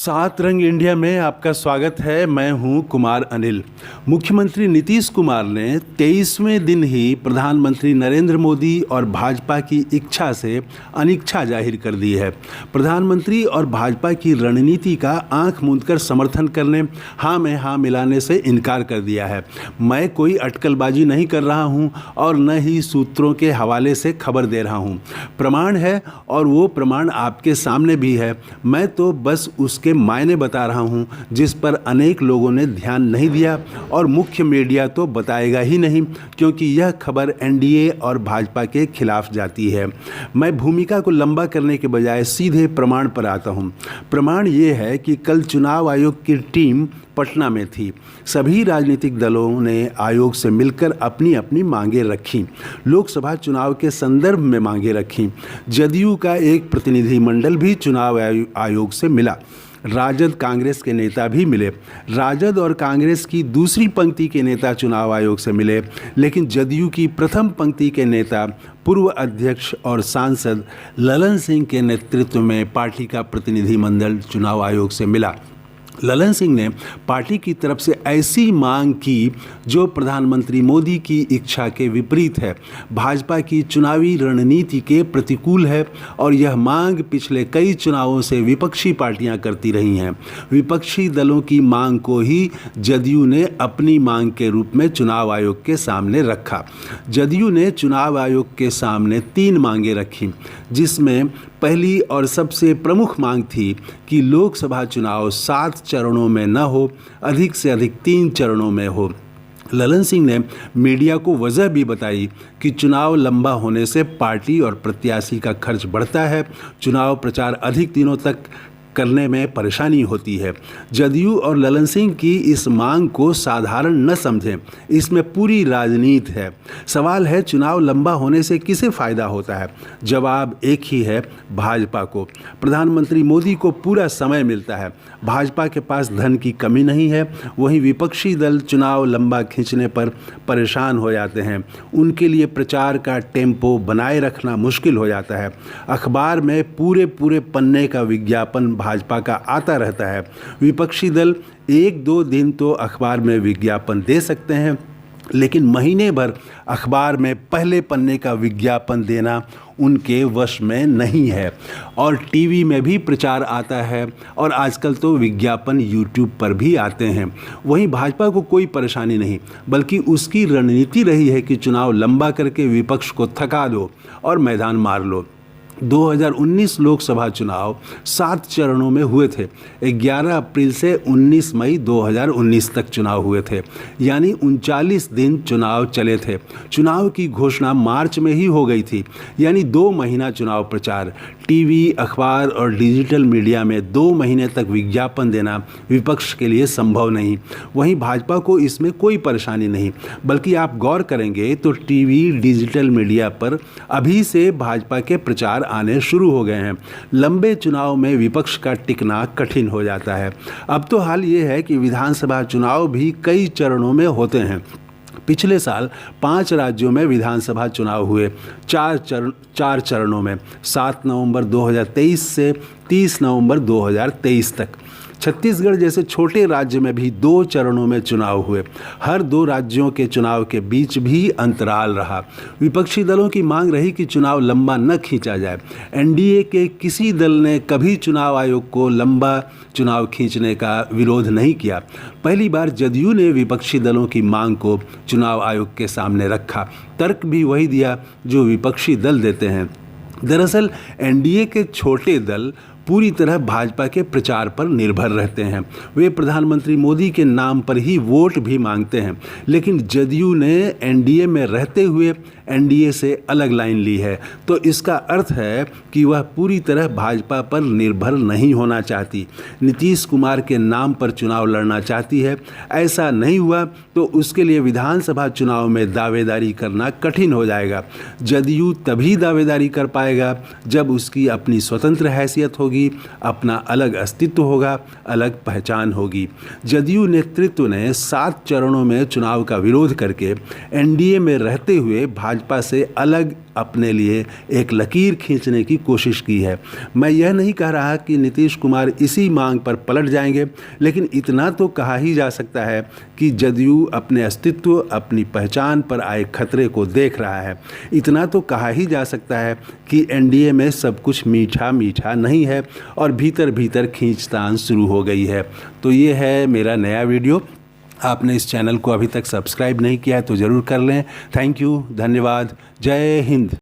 सात रंग इंडिया में आपका स्वागत है। मैं हूं कुमार अनिल। मुख्यमंत्री नीतीश कुमार ने 23वें दिन ही प्रधानमंत्री नरेंद्र मोदी और भाजपा की इच्छा से अनिच्छा जाहिर कर दी है। प्रधानमंत्री और भाजपा की रणनीति का आंख मूंदकर समर्थन करने, हाँ में हाँ मिलाने से इनकार कर दिया है। मैं कोई अटकलबाजी नहीं कर रहा हूं और न ही सूत्रों के हवाले से खबर दे रहा हूं। प्रमाण है और वो प्रमाण आपके सामने भी है। मैं तो बस उसके मायने बता रहा हूं जिस पर अनेक लोगों ने ध्यान नहीं दिया और मुख्य मीडिया तो बताएगा ही नहीं, क्योंकि यह खबर एनडीए और भाजपा के खिलाफ जाती है। मैं भूमिका को लंबा करने के बजाय सीधे प्रमाण पर आता हूं। प्रमाण ये है कि कल चुनाव आयोग की टीम पटना में थी। सभी राजनीतिक दलों ने आयोग से मिलकर अपनी अपनी मांगें रखीं। लोकसभा चुनाव के संदर्भ में मांगें रखीं। जदयू का एक प्रतिनिधिमंडल भी चुनाव आयोग से मिला। राजद कांग्रेस के नेता भी मिले। राजद और कांग्रेस की दूसरी पंक्ति के नेता चुनाव आयोग से मिले, लेकिन जदयू की प्रथम पंक्ति के नेता पूर्व अध्यक्ष और सांसद ललन सिंह के नेतृत्व में पार्टी का प्रतिनिधिमंडल चुनाव आयोग से मिला। ललन सिंह ने पार्टी की तरफ से ऐसी मांग की जो प्रधानमंत्री मोदी की इच्छा के विपरीत है, भाजपा की चुनावी रणनीति के प्रतिकूल है और यह मांग पिछले कई चुनावों से विपक्षी पार्टियां करती रही हैं। विपक्षी दलों की मांग को ही जदयू ने अपनी मांग के रूप में चुनाव आयोग के सामने रखा। जदयू ने चुनाव आयोग के सामने 3 मांगें रखी, जिसमें पहली और सबसे प्रमुख मांग थी कि लोकसभा चुनाव 7 चरणों में न हो, अधिक से अधिक 3 चरणों में हो। ललन सिंह ने मीडिया को वजह भी बताई कि चुनाव लंबा होने से पार्टी और प्रत्याशी का खर्च बढ़ता है, चुनाव प्रचार अधिक दिनों तक करने में परेशानी होती है। जदयू और ललन सिंह की इस मांग को साधारण न समझें, इसमें पूरी राजनीति है। सवाल है, चुनाव लंबा होने से किसे फ़ायदा होता है? जवाब एक ही है, भाजपा को। प्रधानमंत्री मोदी को पूरा समय मिलता है। भाजपा के पास धन की कमी नहीं है। वहीं विपक्षी दल चुनाव लंबा खींचने पर परेशान हो जाते हैं। उनके लिए प्रचार का टेम्पो बनाए रखना मुश्किल हो जाता है। अखबार में पूरे पन्ने का विज्ञापन भाजपा का आता रहता है। विपक्षी दल 1-2 दिन तो अखबार में विज्ञापन दे सकते हैं, लेकिन महीने भर अखबार में पहले पन्ने का विज्ञापन देना उनके वश में नहीं है। और टीवी में भी प्रचार आता है और आजकल तो विज्ञापन यूट्यूब पर भी आते हैं। वहीं भाजपा को कोई परेशानी नहीं, बल्कि उसकी रणनीति रही है कि चुनाव लंबा करके विपक्ष को थका दो और मैदान मार लो। 2019 लोकसभा चुनाव 7 चरणों में हुए थे। 11 अप्रैल से 19 मई 2019 तक चुनाव हुए थे, यानी 39 दिन चुनाव चले थे। चुनाव की घोषणा मार्च में ही हो गई थी, यानी 2 महीना चुनाव प्रचार। टीवी, अखबार और डिजिटल मीडिया में 2 महीने तक विज्ञापन देना विपक्ष के लिए संभव नहीं। वहीं भाजपा को इसमें कोई परेशानी नहीं, बल्कि आप गौर करेंगे तो टीवी, डिजिटल मीडिया पर अभी से भाजपा के प्रचार आने शुरू हो गए हैं। लंबे चुनाव में विपक्ष का टिकना कठिन हो जाता है। अब तो हाल ये है कि विधानसभा चुनाव भी कई चरणों में होते हैं। पिछले साल 5 राज्यों में विधानसभा चुनाव हुए, 4 चरणों में, 7 नवंबर 2023 से 30 नवंबर 2023 तक। छत्तीसगढ़ जैसे छोटे राज्य में भी 2 चरणों में चुनाव हुए। हर 2 राज्यों के चुनाव के बीच भी अंतराल रहा। विपक्षी दलों की मांग रही कि चुनाव लंबा न खींचा जाए। एनडीए के किसी दल ने कभी चुनाव आयोग को लंबा चुनाव खींचने का विरोध नहीं किया। पहली बार जदयू ने विपक्षी दलों की मांग को चुनाव आयोग के सामने रखा। तर्क भी वही दिया जो विपक्षी दल देते हैं। दरअसल एनडीए के छोटे दल पूरी तरह भाजपा के प्रचार पर निर्भर रहते हैं। वे प्रधानमंत्री मोदी के नाम पर ही वोट भी मांगते हैं, लेकिन जदयू ने एनडीए में रहते हुए एनडीए से अलग लाइन ली है, तो इसका अर्थ है कि वह पूरी तरह भाजपा पर निर्भर नहीं होना चाहती। नीतीश कुमार के नाम पर चुनाव लड़ना चाहती है। ऐसा नहीं हुआ तो उसके लिए विधानसभा चुनाव में दावेदारी करना कठिन हो जाएगा। जदयू तभी दावेदारी कर पाएगा जब उसकी अपनी स्वतंत्र हैसियत होगी, अपना अलग अस्तित्व होगा, अलग पहचान होगी। जदयू नेतृत्व ने 7 चरणों में चुनाव का विरोध करके एनडीए में रहते हुए भाजपा भाजपा से अलग अपने लिए एक लकीर खींचने की कोशिश की है। मैं यह नहीं कह रहा कि नीतीश कुमार इसी मांग पर पलट जाएंगे, लेकिन इतना तो कहा ही जा सकता है कि जदयू अपने अस्तित्व, अपनी पहचान पर आए खतरे को देख रहा है। इतना तो कहा ही जा सकता है कि एनडीए में सब कुछ मीठा मीठा नहीं है और भीतर भीतर खींचतान शुरू हो गई है। तो ये है मेरा नया वीडियो। आपने इस चैनल को अभी तक सब्सक्राइब नहीं किया है तो ज़रूर कर लें। थैंक यू, धन्यवाद, जय हिंद।